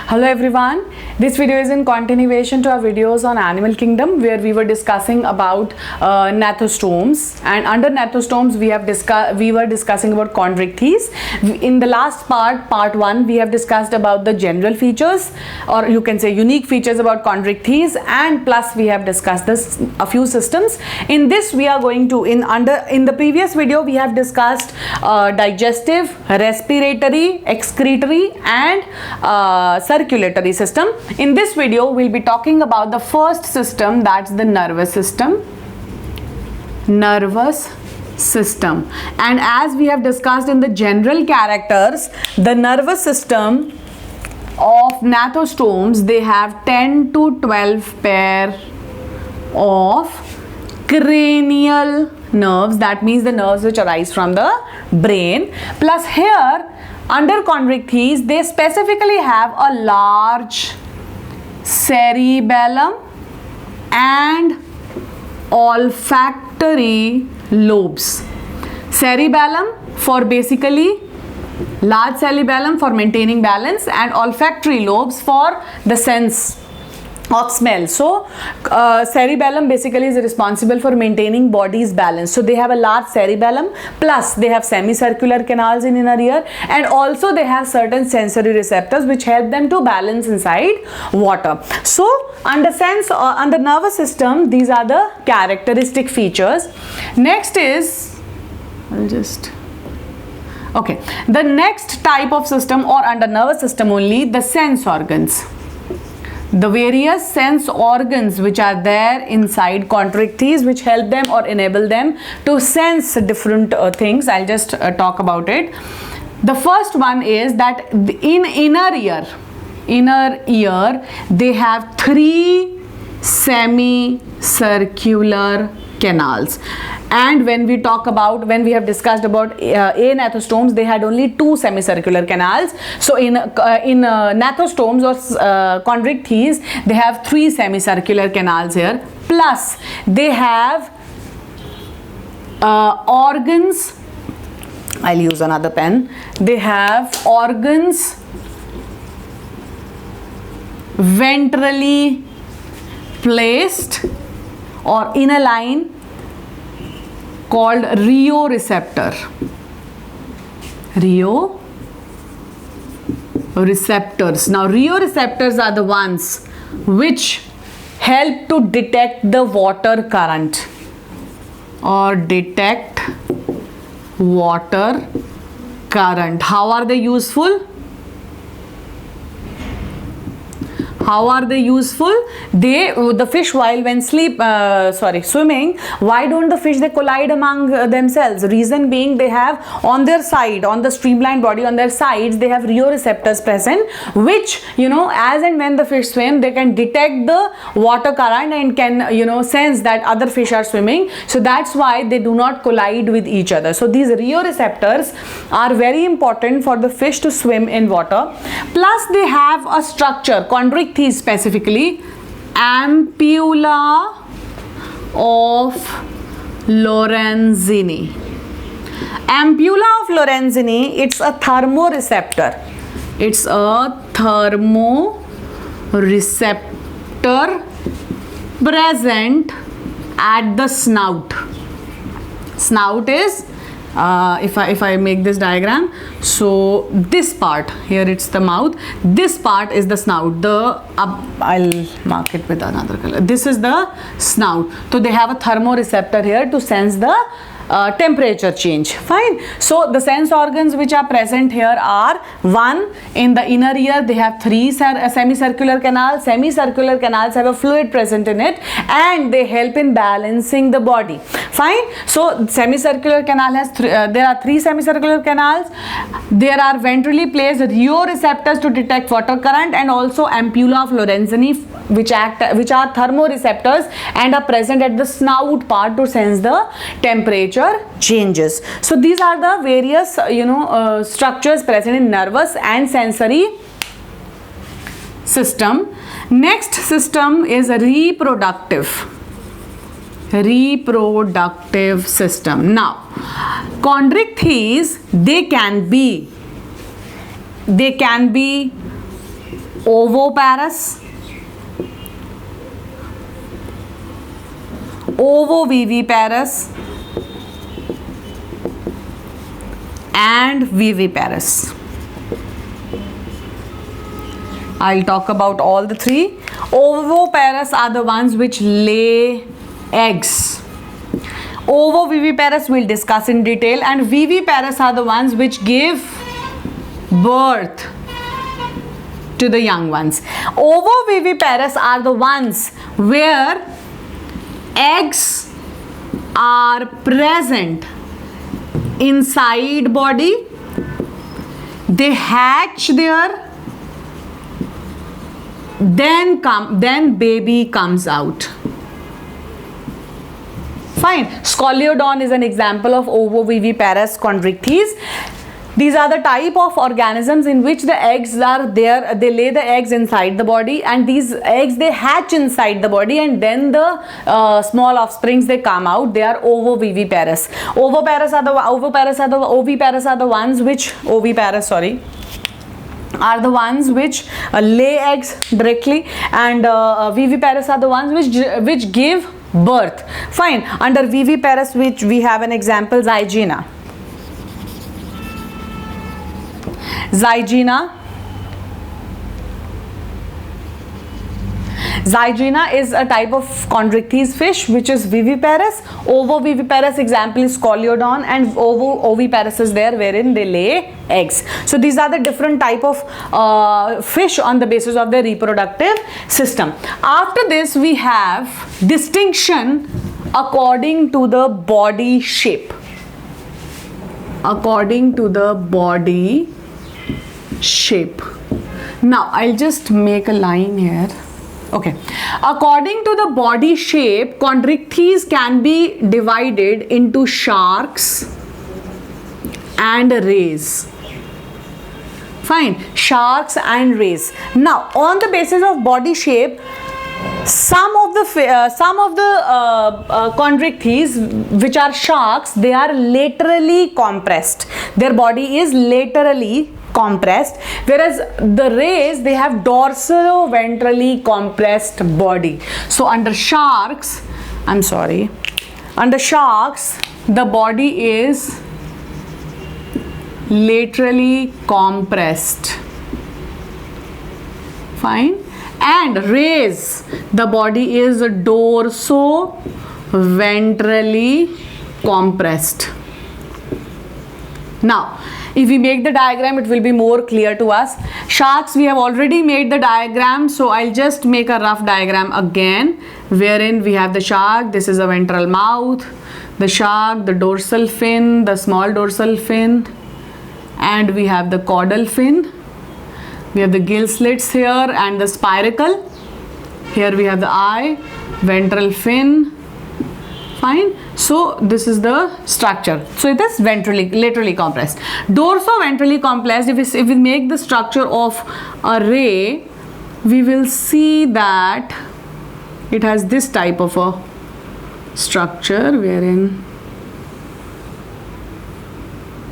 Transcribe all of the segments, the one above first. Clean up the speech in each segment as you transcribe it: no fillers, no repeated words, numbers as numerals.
Hello everyone, this video is in continuation to our videos on animal kingdom where we were discussing about gnathostomes, and under gnathostomes we were discussing about chondrichthyes. In the last part 1, we have discussed about the general features, or you can say unique features about chondrichthyes, and plus we have discussed a few systems. In this we are going to in the previous video we have discussed digestive, respiratory, excretory and circulatory system. In this video we'll be talking about the first system, that's the nervous system. And as we have discussed in the general characters, the nervous system of gnathostomes, they have 10 to 12 pair of cranial nerves, that means the nerves which arise from the brain. Plus here under chondrichthyes they specifically have a large cerebellum and olfactory lobes. Cerebellum for basically large cerebellum for maintaining balance, and olfactory lobes for the sense of smell. So cerebellum basically is responsible for maintaining body's balance. So they have a large cerebellum, plus they have semicircular canals in inner ear, and also they have certain sensory receptors which help them to balance inside water. So under nervous system, these are the characteristic features. Next is, the next type of system, or under nervous system only, the sense organs. The various sense organs which are there inside chondrichthyes, which help them or enable them to sense different things. I'll just talk about it. The first one is that in inner ear they have 3 semicircular canals, and when we have discussed about gnathostomes, they had only 2 semicircular canals. So in gnathostomes or chondrichthyes, they have 3 semicircular canals here, plus they have organs. I'll use another pen. They have organs ventrally placed or in a line called rheoreceptor. Rheoreceptors. Now rheoreceptors are the ones which help to detect the water current or detect water current. How are they useful? The fish, while when swimming, why don't the fish, they collide among themselves? Reason being, they have on their side, on the streamlined body, on their sides, they have rheoreceptors present, which, as and when the fish swim, they can detect the water current and can, sense that other fish are swimming. So that's why they do not collide with each other. So these rheoreceptors are very important for the fish to swim in water. Plus they have a structure, chondrichthyes specifically, ampulla of Lorenzini. Ampulla of Lorenzini, it's a thermoreceptor. It's a thermoreceptor present at the snout. Snout is, if I make this diagram, so this part here, it's the mouth, this part is the snout. I'll mark it with another color. This is the snout. So they have a thermoreceptor here to sense the temperature change. Fine. So the sense organs which are present here are, 1, in the inner ear they have 3 semicircular canals. Semicircular canals have a fluid present in it and they help in balancing the body. Fine. So semicircular canal has there are 3 semicircular canals. There are ventrally placed rheoreceptors to detect water current, and also ampulla of Lorenzini which are thermoreceptors and are present at the snout part to sense the temperature changes. So these are the various structures present in nervous and sensory system. Next system is a reproductive system. Now chondrichthyes, they can be ovoparous, ovoviviparous, and viviparous. I'll talk about all the three. Ovoparous are the ones which lay eggs. Ovoviviparous we'll discuss in detail, and viviparous are the ones which give birth to the young ones. Ovoviviparous are the ones where eggs are present inside body, they hatch there, then baby comes out. Fine. Scoliodon is an example of ovoviviparous chondrichthyes. These are the type of organisms in which the eggs are there. They lay the eggs inside the body, and these eggs, they hatch inside the body, and then the small offsprings, they come out. They are ovoviviparous. Oviparous are the ones which are the ones which lay eggs directly, and viviparous are the ones which give birth. Fine. Under viviparous, which we have an example, Zygena. Zygena is a type of chondrichthyes fish which is viviparous. Ovoviviparous example is Scoliodon, and oviparous is there wherein they lay eggs. So these are the different type of fish on the basis of their reproductive system. After this, we have distinction according to the body shape. According to the body shape. Now I'll just make a line here. Okay. According to the body shape, chondrichthyes can be divided into sharks and rays. Fine. Sharks and rays. Now, on the basis of body shape, some of the chondrichthyes which are sharks, they are laterally compressed. Their body is laterally compressed, whereas the rays, they have dorso-ventrally compressed body. So under sharks, the body is laterally compressed. Fine. And rays, the body is dorso-ventrally compressed. Now, if we make the diagram, it will be more clear to us. Sharks, we have already made the diagram, so I'll just make a rough diagram again, wherein we have the shark. This is a ventral mouth, the shark, the dorsal fin, the small dorsal fin, and we have the caudal fin. We have the gill slits here and the spiracle. Here we have the eye, ventral fin. Fine. So this is the structure. So it is laterally compressed. Dorso-ventrally compressed, if we make the structure of a ray, we will see that it has this type of a structure wherein,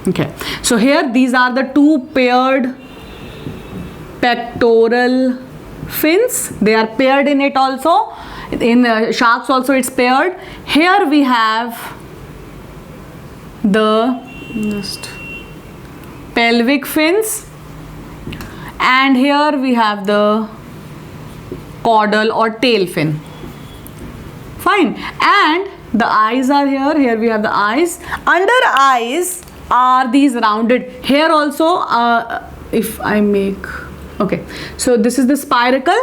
okay, so here these are the two paired pectoral fins. They are paired in it also. In sharks also it's paired. Here we have the pelvic fins, and here we have the caudal or tail fin. Fine. And the eyes are here. Here we have the eyes. Under eyes are these rounded. Here also, if I make, okay, so this is the spiracle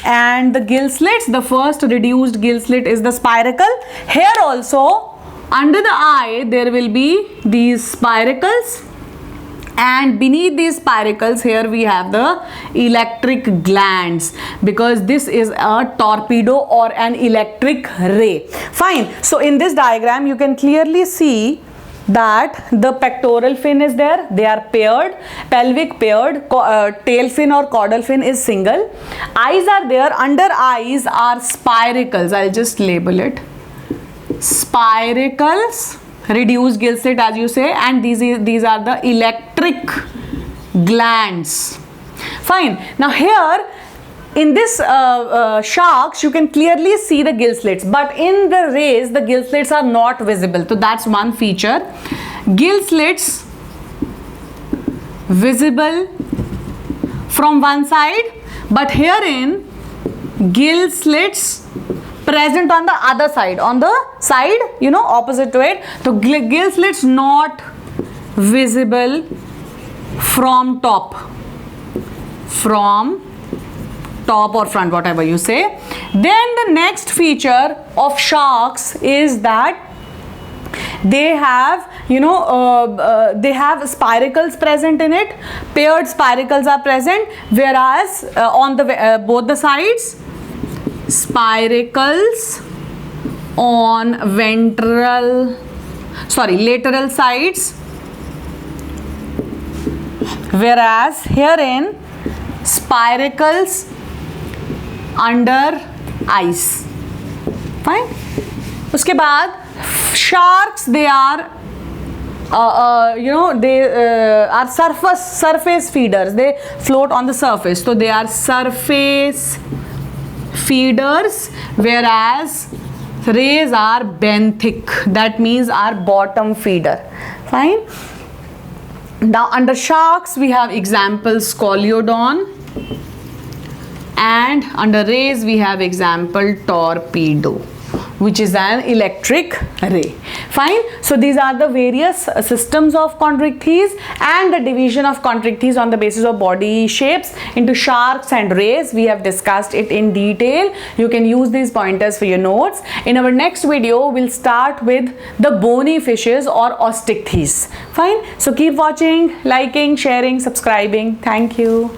and the gill slits. The first reduced gill slit is the spiracle. Here also, under the eye, there will be these spiracles, and beneath these spiracles, here we have the electric glands, because this is a torpedo or an electric ray. Fine. So in this diagram, you can clearly see that the pectoral fin is there, they are paired, pelvic paired, tail fin or caudal fin is single, eyes are there, under eyes are spiracles. I'll just label it spiracles, reduced gill slit as you say, and these are the electric glands. Fine. Now here in this sharks, you can clearly see the gill slits, but in the rays the gill slits are not visible. So that's one feature. Gill slits visible from one side, but herein gill slits present on the other side, on the side, you know, opposite to it. So gill slits not visible from top or front, whatever you say. Then the next feature of sharks is that they have, you know, they have spiracles present in it. Paired spiracles are present, whereas on the both the sides, spiracles on lateral sides, whereas herein spiracles under ice. Fine. उसके बाद sharks, they are you know, they are surface feeders. They float on the surface, so they are surface feeders, whereas rays are benthic, that means are bottom feeder. Fine. Now under sharks we have example Scoliodon, and under rays we have example torpedo, which is an electric ray. Fine. So these are the various systems of chondrichthyes and the division of chondrichthyes on the basis of body shapes into sharks and rays. We have discussed it in detail. You can use these pointers for your notes. In our next video, we'll start with the bony fishes or osteichthyes. Fine. So keep watching, liking, sharing, subscribing. Thank you.